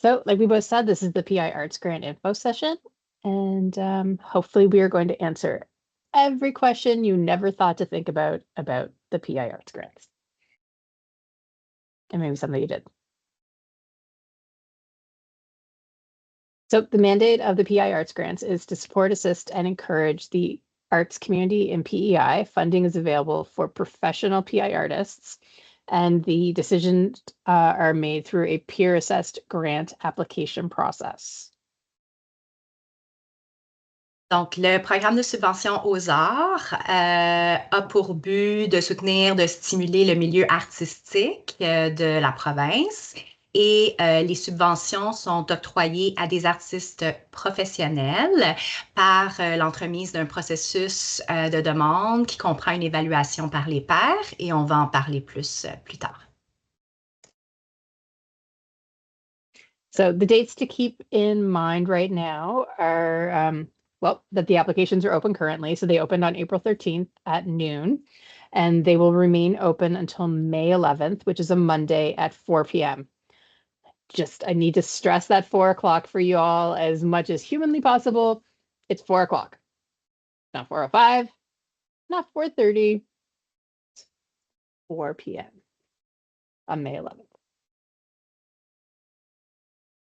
So like we both said, this is the PEI Arts Grant info session, and hopefully we are going to answer every question you never thought to think about the PEI Arts Grants. And maybe something you did. So the mandate of the PEI Arts Grants is to support, assist, and encourage the arts community in PEI. Funding is available for professional PEI artists, and the decisions are made through a peer-assessed grant application process. Donc, le programme de subvention aux arts a pour but de soutenir, de stimuler le milieu artistique de la province et les subventions sont octroyées à des artistes professionnels par l'entremise d'un processus de demande qui comprend une évaluation par les pairs et on va en parler plus tard. So the dates to keep in mind right now are well, that the applications are open currently. So they opened on April 13th at noon, and they will remain open until May 11th, which is a Monday at 4 p.m. I need to stress that 4 o'clock for you all as much as humanly possible. It's 4 o'clock, not 4:05, not 4:30, 4 p.m. on May 11th.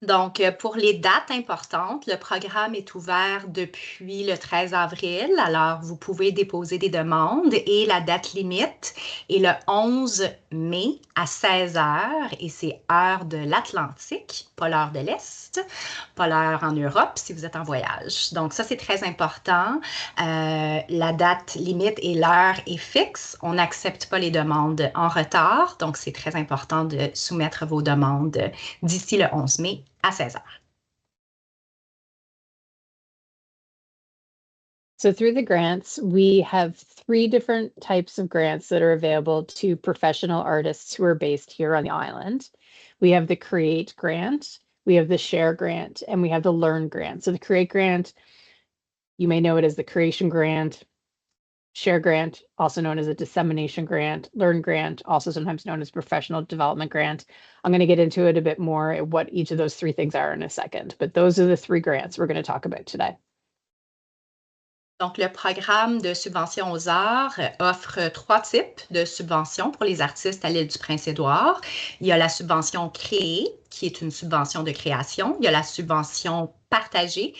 Donc, pour les dates importantes, le programme est ouvert depuis le 13 avril. Alors, vous pouvez déposer des demandes et la date limite est le 11 mai à 16 heures et c'est heure de l'Atlantique, pas l'heure de l'Est, pas l'heure en Europe si vous êtes en voyage. Donc, ça, c'est très important. La date limite et l'heure est fixe. On n'accepte pas les demandes en retard. Donc, c'est très important de soumettre vos demandes d'ici le 11 mai à 16 heures. So through the grants, we have 3 different types of grants that are available to professional artists who are based here on the island. We have the Create Grant, we have the Share Grant, and we have the Learn Grant. So the Create Grant, you may know it as the Creation Grant, Share Grant, also known as a Dissemination Grant, Learn Grant, also sometimes known as Professional Development Grant. I'm going to get into it a bit more, what each of those 3 things are in a second, but those are the 3 grants we're going to talk about today. Donc, le programme de subvention aux arts offre 3 types de subventions pour les artistes à l'île du Prince-Édouard. Il y a la subvention créée, qui est une subvention de création. Il y a la subvention partagée,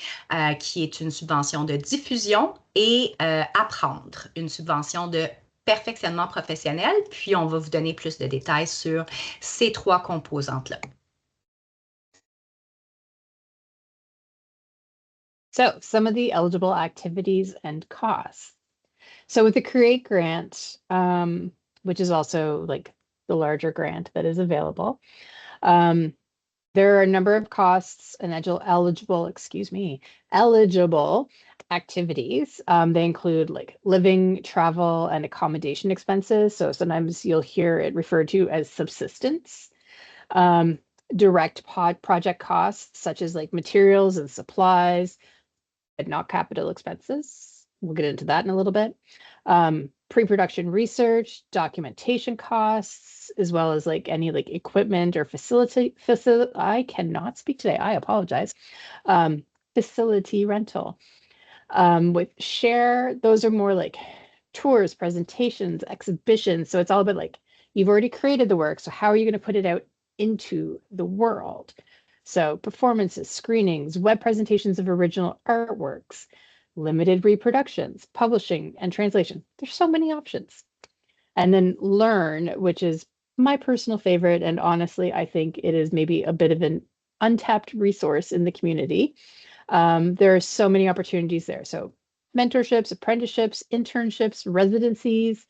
qui est une subvention de diffusion. Et apprendre, une subvention de perfectionnement professionnel. Puis, on va vous donner plus de détails sur ces 3 composantes-là. So some of the eligible activities and costs. So with the Create Grant, which is also like the larger grant that is available, there are a number of costs and eligible activities. They include like living, travel, and accommodation expenses. So sometimes you'll hear it referred to as subsistence. Direct project costs, such as like materials and supplies, but not capital expenses. We'll get into that in a little bit. Pre-production research, documentation costs, as well as like any like equipment or facility. I cannot speak today. I apologize. Facility rental. With Share, those are more like tours, presentations, exhibitions. So it's all about like, you've already created the work. So how are you going to put it out into the world? So performances, screenings, web presentations of original artworks, limited reproductions, publishing, and translation. There's so many options. And then Learn, which is my personal favorite. And honestly, I think it is maybe a bit of an untapped resource in the community. There are so many opportunities there. So mentorships, apprenticeships, internships, residencies,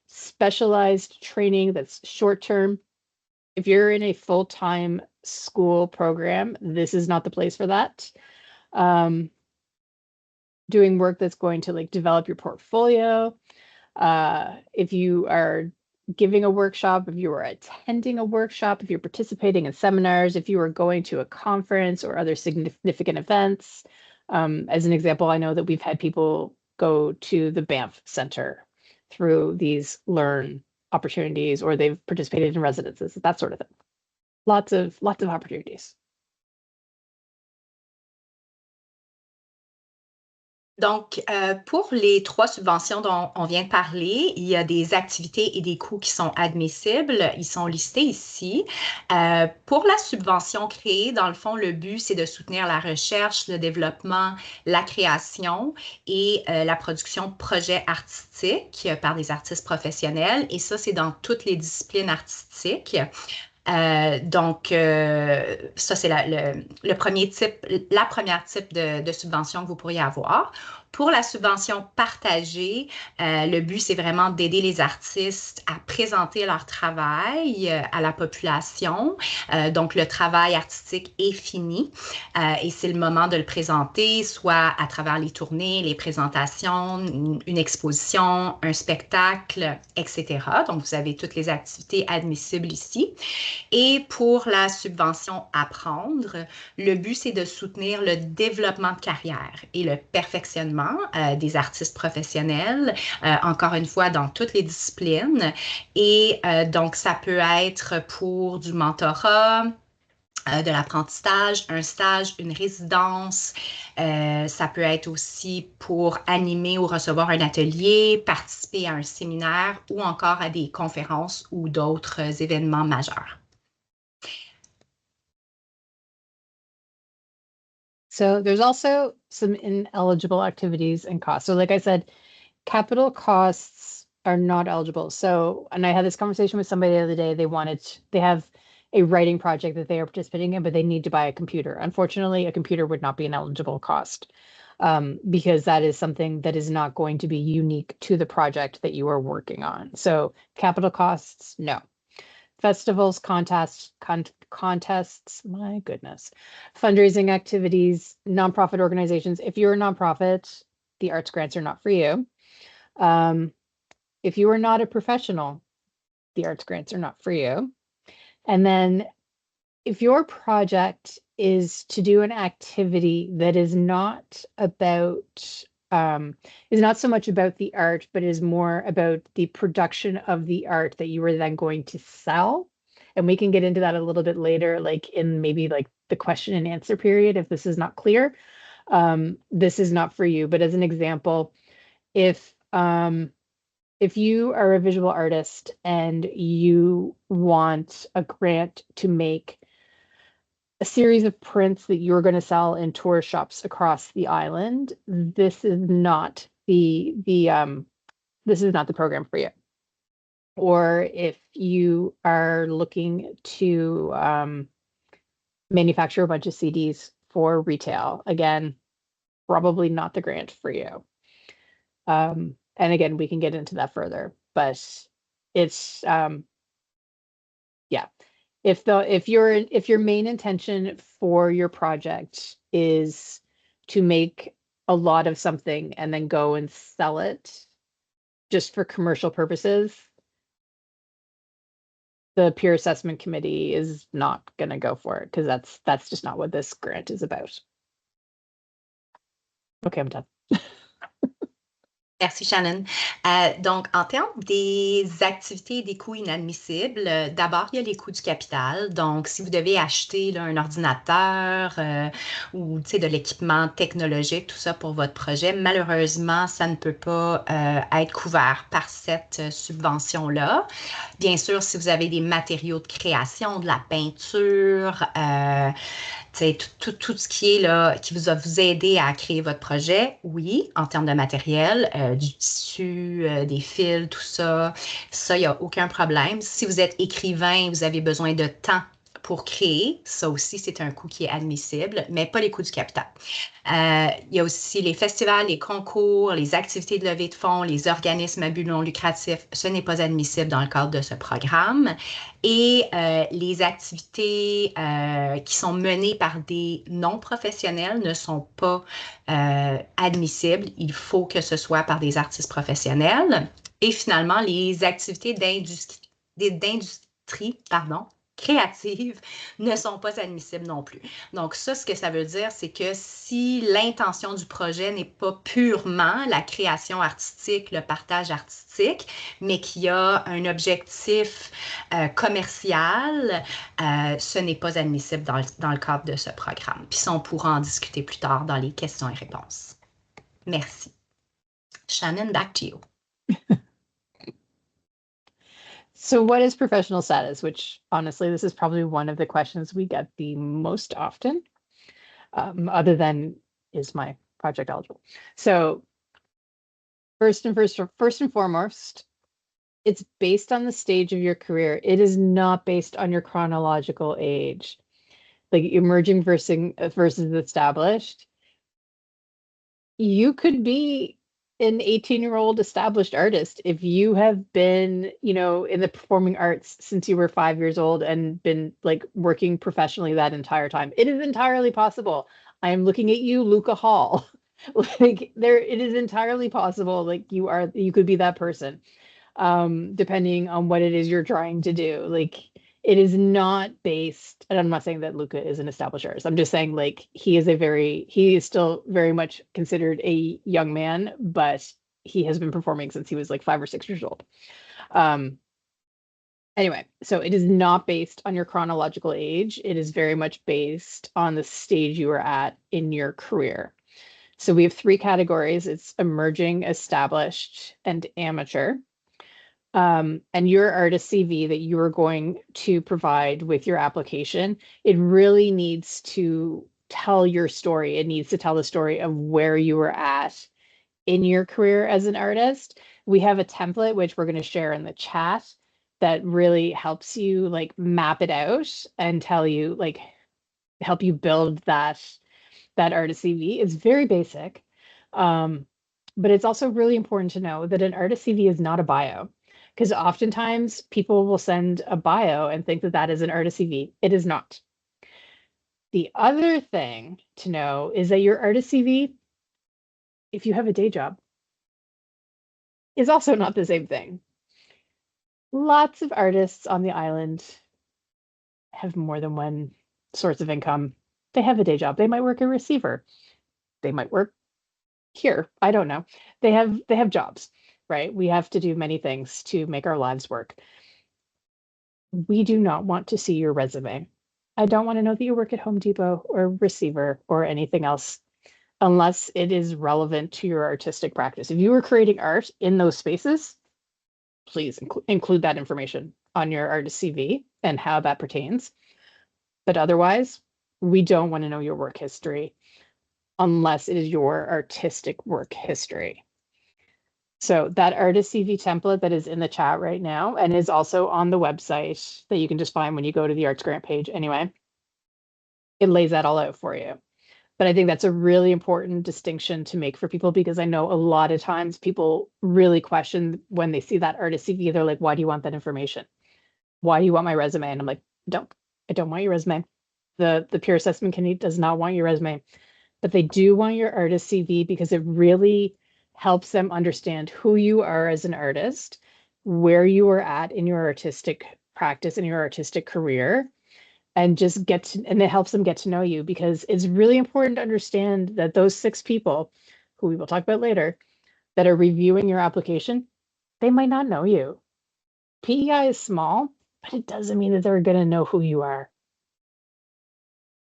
specialized training that's short-term. If you're in a full-time school program, this is not the place for that. Doing work that's going to like develop your portfolio. If you are giving a workshop, if you are attending a workshop, if you're participating in seminars, if you are going to a conference or other significant events. As an example, I know that we've had people go to the Banff Center through these Learn opportunities, or they've participated in residences, that sort of thing. Lots of opportunities. Donc, pour les 3 subventions dont on vient de parler, il y a des activités et des coûts qui sont admissibles. Ils sont listés ici. Pour la subvention créée, dans le fond, le but, c'est de soutenir la recherche, le développement, la création et la production de projets artistiques par des artistes professionnels. Et ça, c'est dans toutes les disciplines artistiques. Ça, c'est le premier type, la première type de subvention que vous pourriez avoir. Pour la subvention partagée, le but, c'est vraiment d'aider les artistes à présenter leur travail à la population. Donc, le travail artistique est fini et c'est le moment de le présenter, soit à travers les tournées, les présentations, une exposition, un spectacle, etc. Donc, vous avez toutes les activités admissibles ici. Et pour la subvention Apprendre, le but, c'est de soutenir le développement de carrière et le perfectionnement des artistes professionnels, encore une fois, dans toutes les disciplines. Et donc, ça peut être pour du mentorat, de l'apprentissage, un stage, une résidence. Ça peut être aussi pour animer ou recevoir un atelier, participer à un séminaire ou encore à des conférences ou d'autres événements majeurs. So there's also some ineligible activities and costs. So like I said, capital costs are not eligible. So, and I had this conversation with somebody the other day, they have a writing project that they are participating in, but they need to buy a computer. Unfortunately, a computer would not be an eligible cost because that is something that is not going to be unique to the project that you are working on. So capital costs, no. Festivals, contests, my goodness, fundraising activities, nonprofit organizations. If you're a nonprofit, the arts grants are not for you. If you are not a professional, the arts grants are not for you. And then if your project is to do an activity that is not about is not so much about the art, but is more about the production of the art that you are then going to sell. And we can get into that a little bit later, like in maybe like the question and answer period, if this is not clear. This is not for you. But as an example, if you are a visual artist and you want a grant to make a series of prints that you're going to sell in tour shops across the island, this is not this is not the program for you. Or if you are looking to manufacture a bunch of CDs for retail, again, probably not the grant for you. And again, we can get into that further, but it's yeah. If your main intention for your project is to make a lot of something and then go and sell it just for commercial purposes, the peer assessment committee is not going to go for it because that's just not what this grant is about. Okay, I'm done. Merci, Shannon. Donc, en termes des activités et des coûts inadmissibles, d'abord, il y a les coûts du capital. Donc, si vous devez acheter là, un ordinateur ou de l'équipement technologique, tout ça pour votre projet, malheureusement, ça ne peut pas être couvert par cette subvention-là. Bien sûr, si vous avez des matériaux de création, de la peinture, tout ce qui est là, qui va vous aider à créer votre projet, oui, en termes de matériel, du tissu, des fils, tout ça, il n'y a aucun problème. Si vous êtes écrivain, vous avez besoin de temps pour créer, ça aussi, c'est un coût qui est admissible, mais pas les coûts du capital. Il y a aussi les festivals, les concours, les activités de levée de fonds, les organismes à but non lucratif. Ce n'est pas admissible dans le cadre de ce programme. Et les activités qui sont menées par des non-professionnels ne sont pas admissibles. Il faut que ce soit par des artistes professionnels. Et finalement, les activités d'industrie, créatives ne sont pas admissibles non plus. Donc ça, ce que ça veut dire, c'est que si l'intention du projet n'est pas purement la création artistique, le partage artistique, mais qu'il y a un objectif commercial, ce n'est pas admissible dans le cadre de ce programme. Puis ça, on pourra en discuter plus tard dans les questions et réponses. Merci. Shannon, back to you. So what is professional status? Which honestly, this is probably one of the questions we get the most often, other than is my project eligible? So first and foremost, it's based on the stage of your career. It is not based on your chronological age. Like emerging versus established. You could be an 18-year-old established artist if you have been, in the performing arts since you were 5 years old and been like working professionally that entire time. It is entirely possible. I am looking at you, Luca Hall. Like it is entirely possible. Like you could be that person, depending on what it is you're trying to do. Like it is not based, and I'm not saying that Luca is an established artist. I'm just saying like he is still very much considered a young man, but he has been performing since he was like 5 or 6 years old. Anyway, so it is not based on your chronological age. It is very much based on the stage you are at in your career. So we have 3 categories. It's emerging, established, and amateur. And your artist CV that you are going to provide with your application, it really needs to tell your story. It needs to tell the story of where you were at in your career as an artist. We have a template, which we're going to share in the chat, that really helps you like map it out and tell you like help you build that artist CV. It's very basic. But it's also really important to know that an artist CV is not a bio, because oftentimes people will send a bio and think that that is an artist CV. It is not. The other thing to know is that your artist CV, if you have a day job, is also not the same thing. Lots of artists on the island have more than one source of income. They have a day job. They might work a receiver. They might work here. I don't know. They have jobs, right? We have to do many things to make our lives work. We do not want to see your resume. I don't want to know that you work at Home Depot or receiver or anything else unless it is relevant to your artistic practice. If you are creating art in those spaces, please include that information on your artist CV and how that pertains. But otherwise, we don't want to know your work history unless it is your artistic work history. So that artist CV template that is in the chat right now and is also on the website that you can just find when you go to the Arts Grant page anyway, it lays that all out for you. But I think that's a really important distinction to make for people, because I know a lot of times people really question when they see that artist CV, they're like, why do you want that information? Why do you want my resume? And I'm like, I don't want your resume. The peer assessment committee does not want your resume, but they do want your artist CV because it really helps them understand who you are as an artist, where you are at in your artistic practice, in your artistic career, and and it helps them get to know you, because it's really important to understand that those 6 people, who we will talk about later, that are reviewing your application, they might not know you. PEI is small, but it doesn't mean that they're going to know who you are.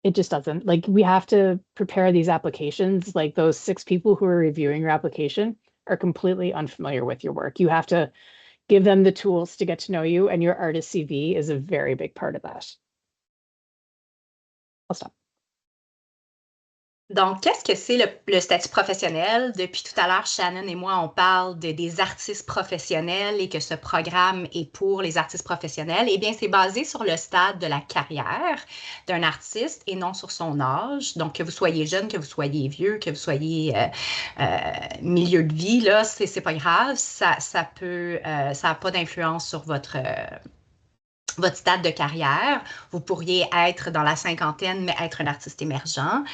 It just doesn't. Like, we have to prepare these applications. Like, those 6 people who are reviewing your application are completely unfamiliar with your work. You have to give them the tools to get to know you, and your artist CV is a very big part of that. I'll stop. Donc, qu'est-ce que c'est le statut professionnel? Depuis tout à l'heure, Shannon et moi, on parle des artistes professionnels et que ce programme est pour les artistes professionnels. Eh bien, c'est basé sur le stade de la carrière d'un artiste et non sur son âge. Donc, que vous soyez jeune, que vous soyez vieux, que vous soyez milieu de vie, là, c'est pas grave. Ça n'a pas d'influence sur votre stade de carrière. Vous pourriez être dans la cinquantaine, mais être un artiste émergent,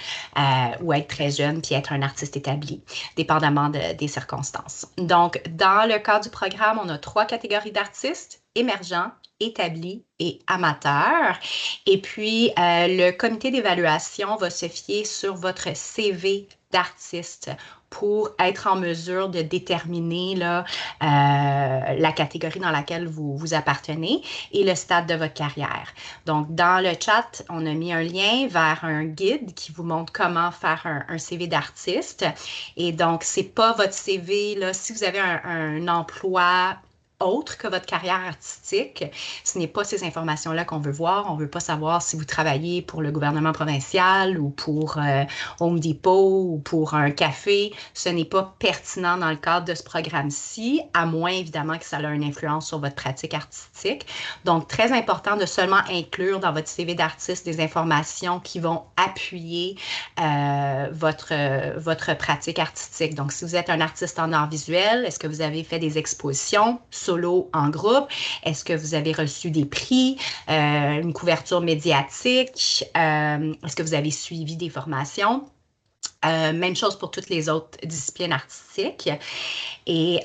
ou être très jeune puis être un artiste établi, dépendamment des circonstances. Donc, dans le cadre du programme, on a 3 catégories d'artistes: émergents, établi et amateur. Et puis, le comité d'évaluation va se fier sur votre CV d'artiste pour être en mesure de déterminer là, la catégorie dans laquelle vous appartenez et le stade de votre carrière. Donc, dans le chat, on a mis un lien vers un guide qui vous montre comment faire un CV d'artiste. Et donc, c'est pas votre CV, là, si vous avez un emploi autre que votre carrière artistique. Ce n'est pas ces informations-là qu'on veut voir. On ne veut pas savoir si vous travaillez pour le gouvernement provincial ou pour Home Depot ou pour un café. Ce n'est pas pertinent dans le cadre de ce programme-ci, à moins évidemment que ça ait une influence sur votre pratique artistique. Donc, très important de seulement inclure dans votre CV d'artiste des informations qui vont appuyer votre pratique artistique. Donc, si vous êtes un artiste en art visuel, est-ce que vous avez fait des expositions solo, en groupe? Est-ce que vous avez reçu des prix, une couverture médiatique? Est-ce que vous avez suivi des formations? Même chose pour toutes les autres disciplines artistiques. Et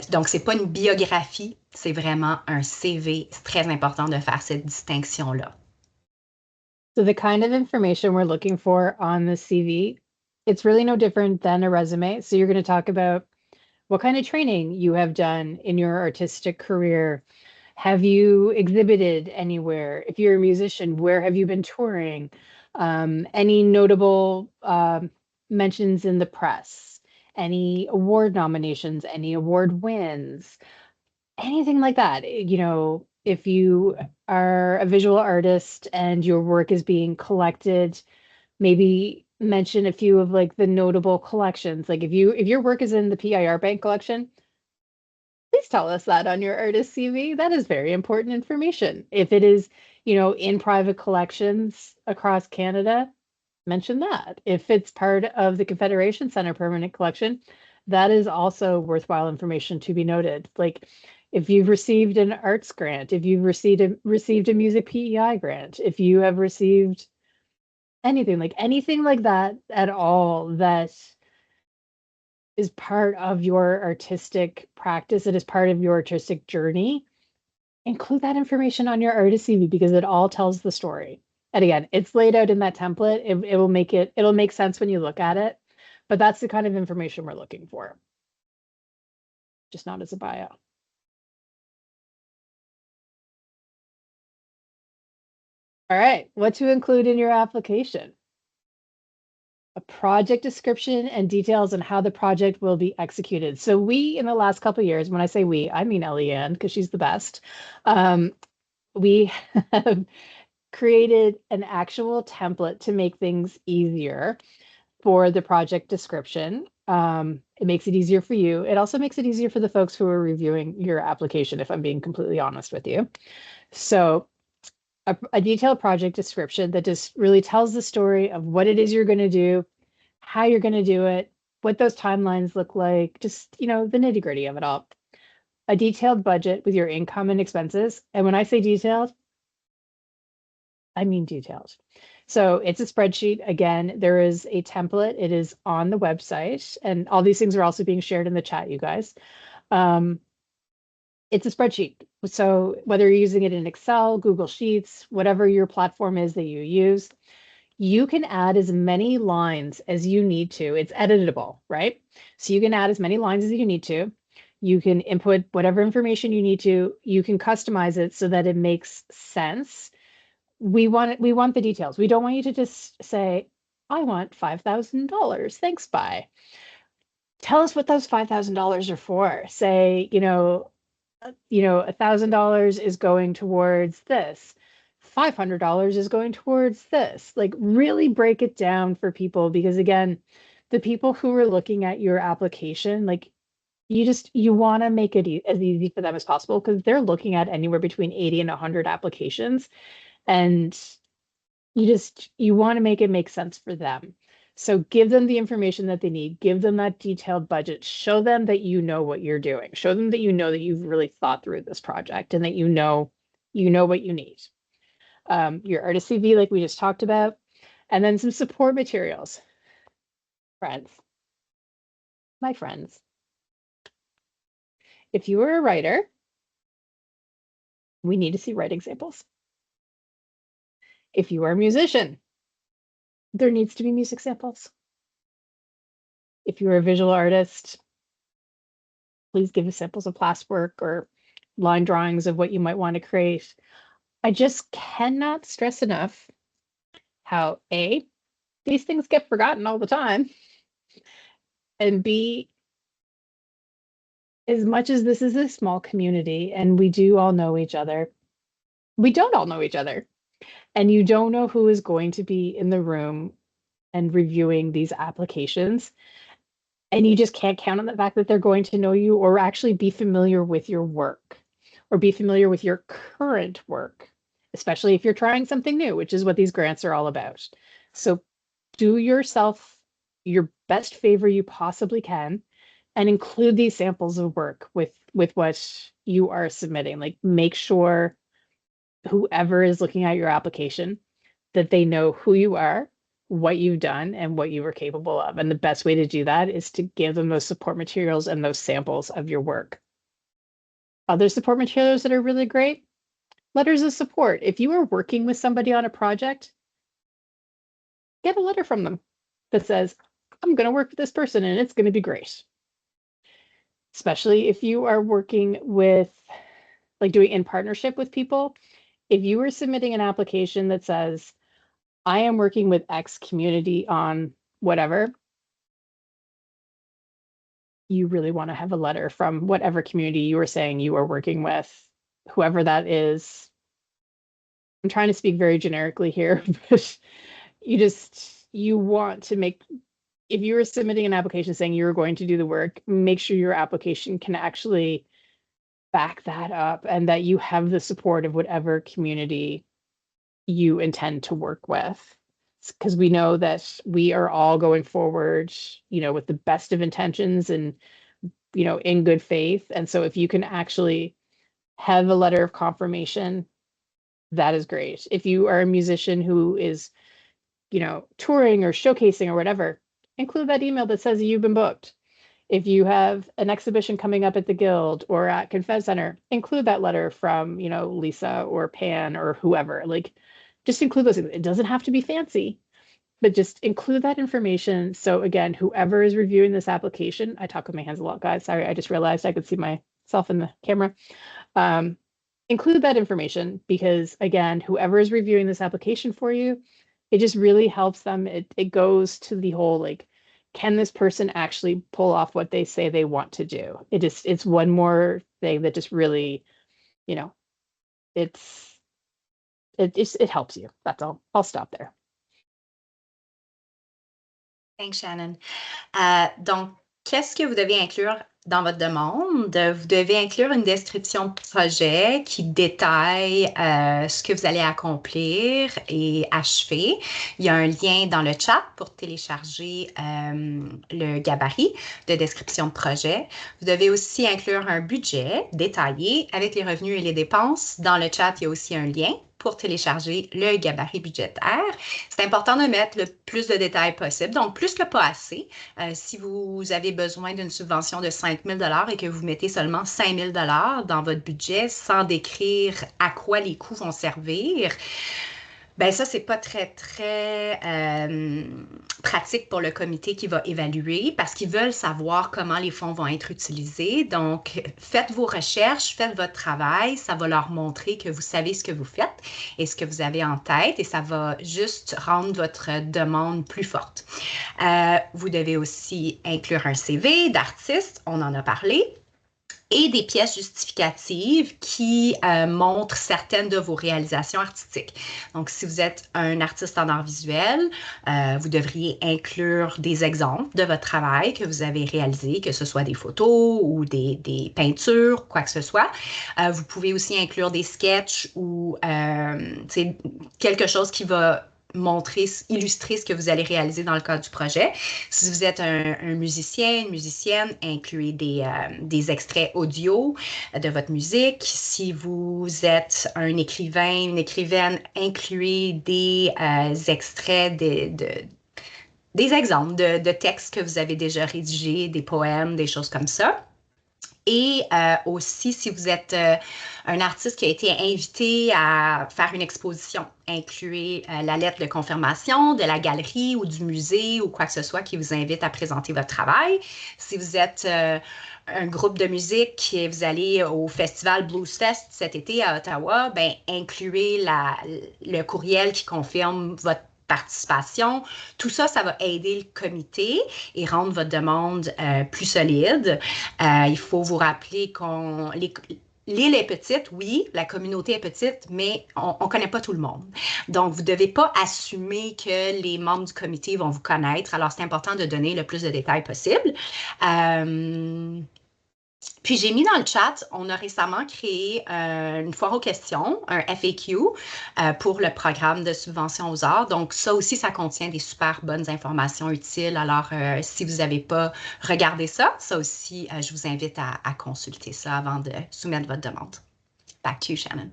donc, c'est pas une biographie, c'est vraiment un CV. C'est très important de faire cette distinction-là. So the kind of information we're looking for on the CV, it's really no different than a resume. So you're going to talk about what kind of training you have done in your artistic career. Have you exhibited anywhere? If you're a musician, where have you been touring? Any notable mentions in the press? Any award nominations? Any award wins? Anything like that. You know, if you are a visual artist and your work is being collected, maybe mention a few of like the notable collections. Like if your work is in the PEI Art Bank collection, please tell us that on your artist CV. That is very important information. If it is, you know, in private collections across Canada, mention that. If it's part of the Confederation Center permanent collection, that is also worthwhile information to be noted. Like if you've received an arts grant, if you've received a music PEI grant, if you have received anything like that at all that is part of your artistic practice, it is part of your artistic journey, include that information on your artist CV because it all tells the story. And again, it's laid out in that template. It'll make sense when you look at it, but that's the kind of information we're looking for, just not as a bio. All right, what to include in your application? A project description and details on how the project will be executed. So we, in the last couple of years, when I say we, I mean Eliane, because she's the best. We have created an actual template to make things easier for the project description. It makes it easier for you. It also makes it easier for the folks who are reviewing your application, if I'm being completely honest with you. So a detailed project description that just really tells the story of what it is you're going to do, how you're going to do it, what those timelines look like, just, you know, the nitty gritty of it all. A detailed budget with your income and expenses. And when I say detailed, I mean detailed. So it's a spreadsheet. Again, there is a template. It is on the website, and all these things are also being shared in the chat, you guys. It's a spreadsheet. So whether you're using it in Excel, Google Sheets, whatever your platform is that you use, you can add as many lines as you need to. It's editable, right? So you can add as many lines as you need to. You can input whatever information you need to. You can customize it so that it makes sense. We want the details. We don't want you to just say, I want $5,000. Thanks, bye. Tell us what those $5,000 are for. Say, $1,000 is going towards this. $500 is going towards this. Like really break it down for people because again, the people who are looking at your application, like you want to make it as easy for them as possible because they're looking at anywhere between 80 and 100 applications and you want to make it make sense for them. So give them the information that they need, give them that detailed budget, show them that you know what you're doing, show them that you know that you've really thought through this project and that you know what you need. Your artist CV, like we just talked about, and then some support materials. Friends, my friends, if you are a writer We need to see writing samples. If you are a musician, there needs to be music samples. If you're a visual artist, please give us samples of class work or line drawings of what you might want to create. I just cannot stress enough how A, these things get forgotten all the time, and B, as much as this is a small community and we do all know each other, we don't all know each other. And you don't know who is going to be in the room and reviewing these applications. And you just can't count on the fact that they're going to know you or actually be familiar with your work or be familiar with your current work, especially if you're trying something new, which is what these grants are all about. So do yourself your best favor you possibly can and include these samples of work with what you are submitting. Like, make sure whoever is looking at your application that they know who you are, what you've done, and what you were capable of. And the best way to do that is to give them those support materials and those samples of your work. Other support materials that are really great, letters of support. If you are working with somebody on a project, get a letter from them that says, I'm going to work with this person and it's going to be great. Especially if you are working with, like, doing in partnership with people. If you are submitting an application that says, I am working with X community on whatever, you really want to have a letter from whatever community you are saying you are working with, whoever that is. I'm trying to speak very generically here, but you want to make, if you are submitting an application saying you're going to do the work, make sure your application can actually back that up and that you have the support of whatever community you intend to work with. Because we know that we are all going forward, with the best of intentions and, in good faith. And so if you can actually have a letter of confirmation, that is great. If you are a musician who is, touring or showcasing or whatever, include that email that says you've been booked. If you have an exhibition coming up at the Guild or at Confed Center, include that letter from, Lisa or Pan or whoever. Like, just include those. It doesn't have to be fancy, but just include that information. So again, whoever is reviewing this application, I talk with my hands a lot, guys. Sorry, I just realized I could see myself in the camera. Include that information because, again, whoever is reviewing this application for you, it just really helps them. It goes to the whole, like, can this person actually pull off what they say they want to do? It's one more thing that just really, it helps you. That's all. I'll stop there. Thanks, Shannon. Donc, qu'est-ce que vous devez inclure dans votre demande? Vous devez inclure une description de projet qui détaille ce que vous allez accomplir et achever. Il y a un lien dans le chat pour télécharger le gabarit de description de projet. Vous devez aussi inclure un budget détaillé avec les revenus et les dépenses. Dans le chat, il y a aussi un lien pour télécharger le gabarit budgétaire. C'est important de mettre le plus de détails possible, donc plus que pas assez. Si vous avez besoin d'une subvention de 5 000 $ et que vous mettez seulement 5 000 $ dans votre budget sans décrire à quoi les coûts vont servir, ben ça, c'est pas très, très pratique pour le comité qui va évaluer parce qu'ils veulent savoir comment les fonds vont être utilisés. Donc, faites vos recherches, faites votre travail. Ça va leur montrer que vous savez ce que vous faites et ce que vous avez en tête et ça va juste rendre votre demande plus forte. Vous devez aussi inclure un CV d'artiste, on en a parlé, et des pièces justificatives qui montrent certaines de vos réalisations artistiques. Donc, si vous êtes un artiste en art visuel, vous devriez inclure des exemples de votre travail que vous avez réalisé, que ce soit des photos ou des peintures, quoi que ce soit. Vous pouvez aussi inclure des sketchs ou quelque chose qui va illustrer ce que vous allez réaliser dans le cadre du projet. Si vous êtes un musicien, une musicienne, incluez des extraits audio de votre musique. Si vous êtes un écrivain, une écrivaine, incluez des extraits des exemples de textes que vous avez déjà rédigés, des poèmes, des choses comme ça. Et aussi, si vous êtes un artiste qui a été invité à faire une exposition, incluez la lettre de confirmation de la galerie ou du musée ou quoi que ce soit qui vous invite à présenter votre travail. Si vous êtes un groupe de musique et vous allez au festival Blues Fest cet été à Ottawa, ben, incluez le courriel qui confirme votre participation. Tout ça, ça va aider le comité et rendre votre demande plus solide. Il faut vous rappeler l'île est petite, oui, la communauté est petite, mais on ne connaît pas tout le monde. Donc, vous ne devez pas assumer que les membres du comité vont vous connaître. Alors, c'est important de donner le plus de détails possible. Puis j'ai mis dans le chat, on a récemment créé une foire aux questions, un FAQ, pour le programme de subvention aux arts. Donc ça aussi, ça contient des super bonnes informations utiles. Alors, si vous n'avez pas regardé ça, ça aussi, je vous invite à consulter ça avant de soumettre votre demande. Back to you, Shannon.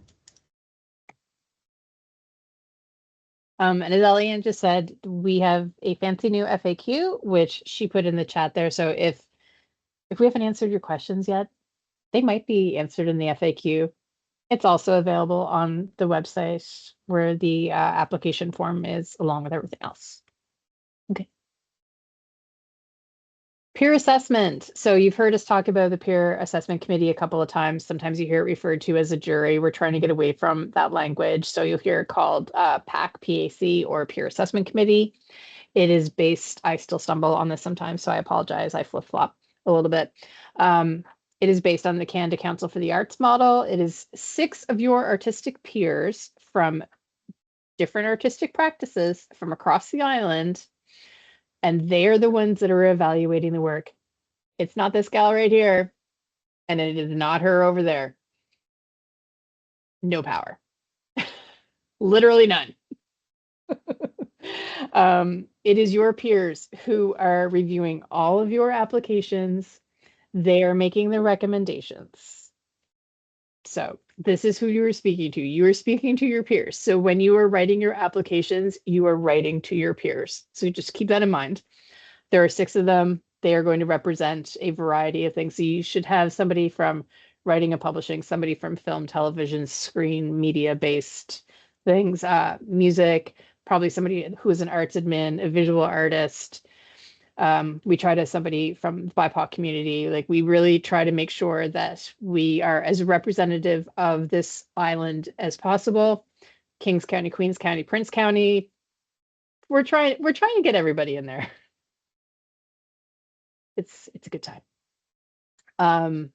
And as Eliane just said, we have a fancy new FAQ, which she put in the chat there. So if we haven't answered your questions yet, they might be answered in the FAQ. It's also available on the website where the application form is, along with everything else. Okay. Peer assessment. So you've heard us talk about the peer assessment committee a couple of times. Sometimes you hear it referred to as a jury. We're trying to get away from that language. So you'll hear it called PAC, or peer assessment committee. It is based, I still stumble on this sometimes, so I apologize. I flip-flop a little bit. It is based on the Canada Council for the Arts model. It is 6 of your artistic peers from different artistic practices from across the island, and they are the ones that are evaluating the work. It's not this gal right here, and it is not her over there. No power. Literally none. It is your peers who are reviewing all of your applications. They are making the recommendations. So this is who you are speaking to. You are speaking to your peers. So when you are writing your applications, you are writing to your peers. So just keep that in mind. There are 6 of them. They are going to represent a variety of things. So you should have somebody from writing and publishing, somebody from film, television, screen, media-based things, music, probably somebody who is an arts admin, a visual artist. We try to somebody from the BIPOC community. Like, we really try to make sure that we are as representative of this island as possible. Kings County, Queens County, Prince County. We're trying to get everybody in there. It's a good time.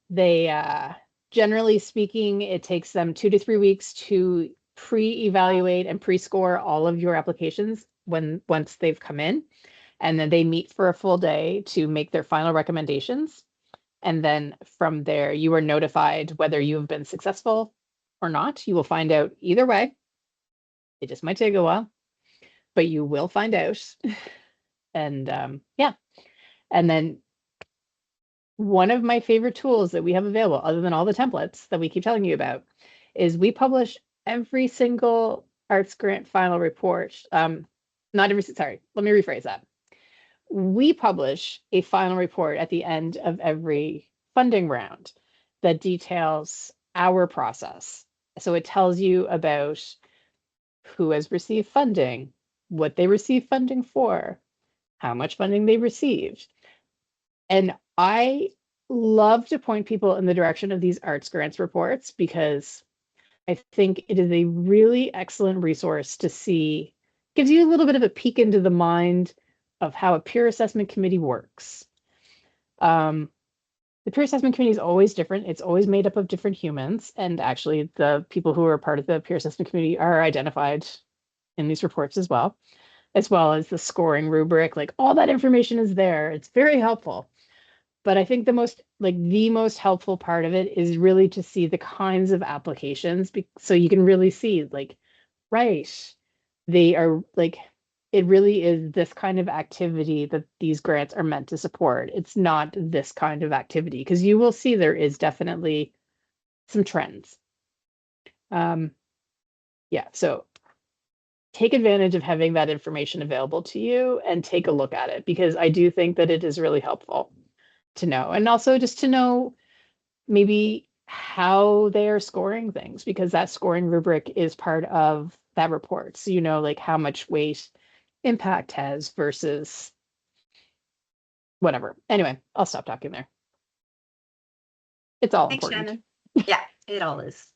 They generally speaking, it takes them 2 to 3 weeks to pre-evaluate and pre-score all of your applications once they've come in. And then they meet for a full day to make their final recommendations. And then from there, you are notified whether you have been successful or not. You will find out either way. It just might take a while, but you will find out. And yeah. And then one of my favorite tools that we have available, other than all the templates that we keep telling you about, is we publish every single arts grant final report. Not every, sorry, let me rephrase that. We publish a final report at the end of every funding round that details our process. So it tells you about who has received funding, what they received funding for, how much funding they received. And I love to point people in the direction of these arts grants reports, because I think it is a really excellent resource to see, gives you a little bit of a peek into the mind of how a peer assessment committee works. The peer assessment committee is always different. It's always made up of different humans. And actually, the people who are part of the peer assessment committee are identified in these reports as well as the scoring rubric. Like, all that information is there. It's very helpful. But I think the most helpful part of it is really to see the kinds of applications, so you can really see, like, right, they are like, it really is this kind of activity that these grants are meant to support. It's not this kind of activity, because you will see there is definitely some trends. Yeah, so take advantage of having that information available to you and take a look at it, because I do think that it is really helpful. to know. And also just to know maybe how they're scoring things, because that scoring rubric is part of that report. So you know, like how much weight impact has versus whatever. Anyway, I'll stop talking there. It's all Thanks, important. Shannon. Yeah, it all is.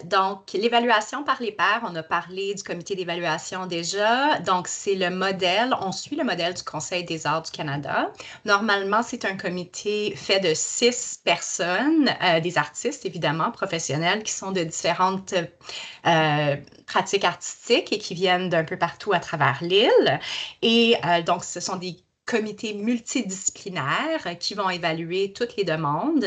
Donc, l'évaluation par les pairs, on a parlé du comité d'évaluation déjà. Donc, c'est le modèle, on suit le modèle du Conseil des arts du Canada. Normalement, c'est un comité fait de 6 personnes, des artistes évidemment, professionnels, qui sont de différentes pratiques artistiques et qui viennent d'un peu partout à travers l'île. Et donc, ce sont des comités multidisciplinaires qui vont évaluer toutes les demandes.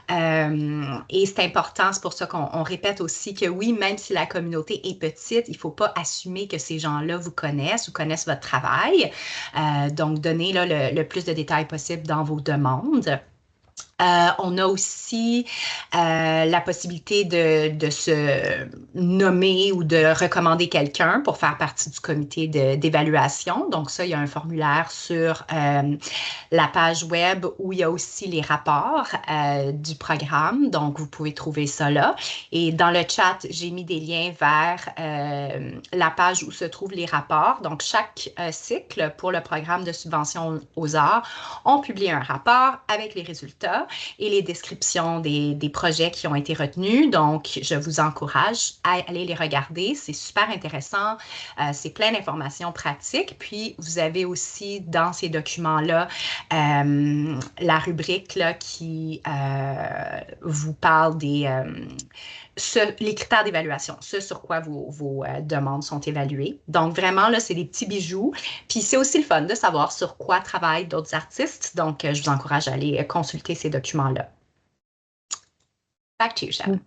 Et c'est important, c'est pour ça qu'on répète aussi que oui, même si la communauté est petite, il ne faut pas assumer que ces gens-là vous connaissent ou connaissent votre travail. Donc, donnez là, le plus de détails possible dans vos demandes. On a aussi la possibilité de se nommer ou de recommander quelqu'un pour faire partie du comité d'évaluation. Donc ça, il y a un formulaire sur la page web où il y a aussi les rapports du programme. Donc, vous pouvez trouver ça là. Et dans le chat, j'ai mis des liens vers la page où se trouvent les rapports. Donc, chaque cycle pour le programme de subvention aux arts, on publie un rapport avec les résultats et les descriptions des projets qui ont été retenus. Donc, je vous encourage à aller les regarder. C'est super intéressant. C'est plein d'informations pratiques. Puis, vous avez aussi dans ces documents-là la rubrique là, qui vous parle des... les critères d'évaluation, ce sur quoi vos demandes sont évaluées. Donc, vraiment, là, c'est des petits bijoux. Puis, c'est aussi le fun de savoir sur quoi travaillent d'autres artistes. Donc, je vous encourage à aller consulter ces documents-là. Back to you, Shannon.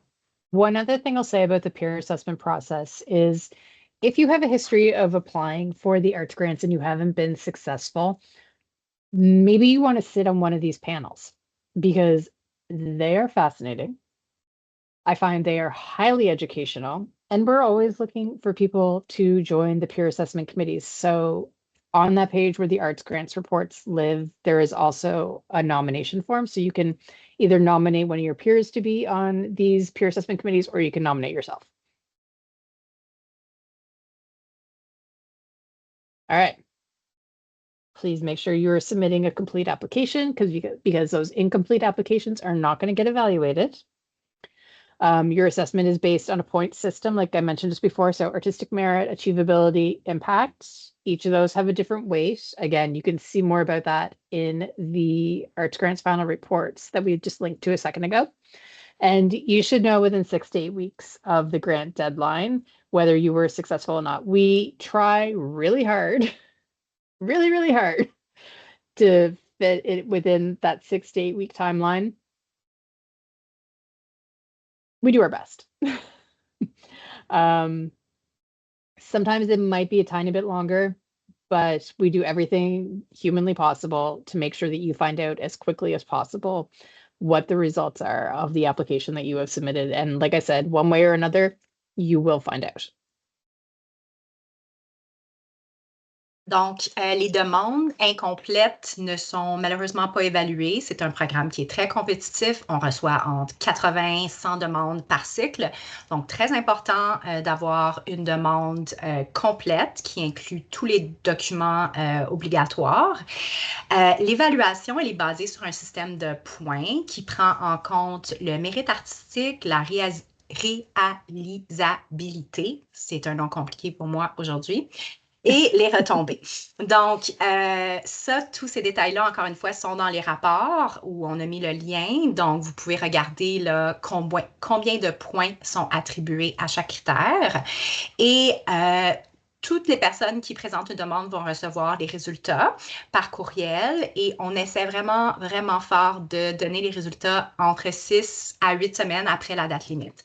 One other thing I'll say about the peer assessment process is if you have a history of applying for the arts grants and you haven't been successful, maybe you want to sit on one of these panels because they are fascinating. I find they are highly educational, and we're always looking for people to join the peer assessment committees. So on that page where the arts grants reports live, there is also a nomination form. So you can either nominate one of your peers to be on these peer assessment committees, or you can nominate yourself. All right. Please make sure you're submitting a complete application because those incomplete applications are not going to get evaluated. Your assessment is based on a point system, like I mentioned just before. So artistic merit, achievability, impact. Each of those have a different weight. Again, you can see more about that in the Arts Grants final reports that we just linked to a second ago. And you should know within 6 to 8 weeks of the grant deadline whether you were successful or not. We try really hard, really hard to fit it within that 6 to 8 week timeline. We do our best. Sometimes it might be a tiny bit longer, but we do everything humanly possible to make sure that you find out as quickly as possible what the results are of the application that you have submitted. And like I said, one way or another, you will find out. Donc, les demandes incomplètes ne sont malheureusement pas évaluées. C'est un programme qui est très compétitif. On reçoit entre 80 et 100 demandes par cycle. Donc, très important d'avoir une demande complète qui inclut tous les documents obligatoires. L'évaluation, elle est basée sur un système de points qui prend en compte le mérite artistique, la réalisabilité, c'est un nom compliqué pour moi aujourd'hui, et les retombées. Donc, ça, tous ces détails-là, encore une fois, sont dans les rapports où on a mis le lien. Donc, vous pouvez regarder là, combien de points sont attribués à chaque critère. Et toutes les personnes qui présentent une demande vont recevoir les résultats par courriel et on essaie vraiment, vraiment fort de donner les résultats entre 6 à 8 semaines après la date limite.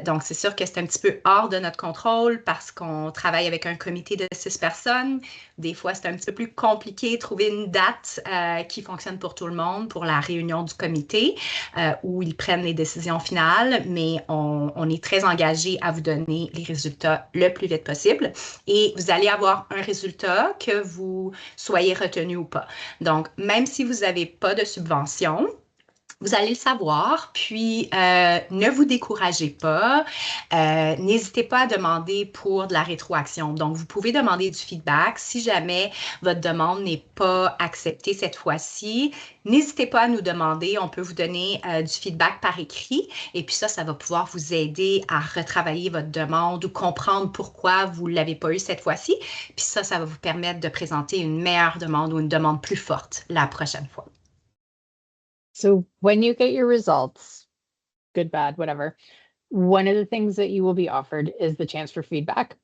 Donc, c'est sûr que c'est un petit peu hors de notre contrôle parce qu'on travaille avec un comité de 6 personnes. Des fois, c'est un petit peu plus compliqué de trouver une date qui fonctionne pour tout le monde pour la réunion du comité où ils prennent les décisions finales, mais on est très engagé à vous donner les résultats le plus vite possible. et vous allez avoir un résultat que vous soyez retenu ou pas. Donc, même si vous n'avez pas de subvention, vous allez le savoir, puis ne vous découragez pas. N'hésitez pas à demander pour de la rétroaction. Donc, vous pouvez demander du feedback. Si jamais votre demande n'est pas acceptée cette fois-ci, n'hésitez pas à nous demander. On peut vous donner du feedback par écrit. Et puis ça va pouvoir vous aider à retravailler votre demande ou comprendre pourquoi vous ne l'avez pas eu cette fois-ci. Puis ça va vous permettre de présenter une meilleure demande ou une demande plus forte la prochaine fois. So when you get your results, good, bad, whatever, one of the things that you will be offered is the chance for feedback.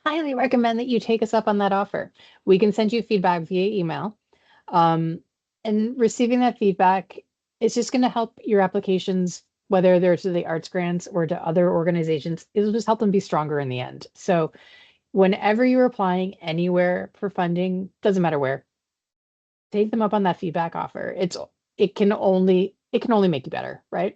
Highly recommend that you take us up on that offer. We can send you feedback via email. And receiving that feedback is just going to help your applications, whether they're to the arts grants or to other organizations, it'll just help them be stronger in the end. So whenever you're applying anywhere for funding, doesn't matter where, take them up on that feedback offer. It can only make you better, right?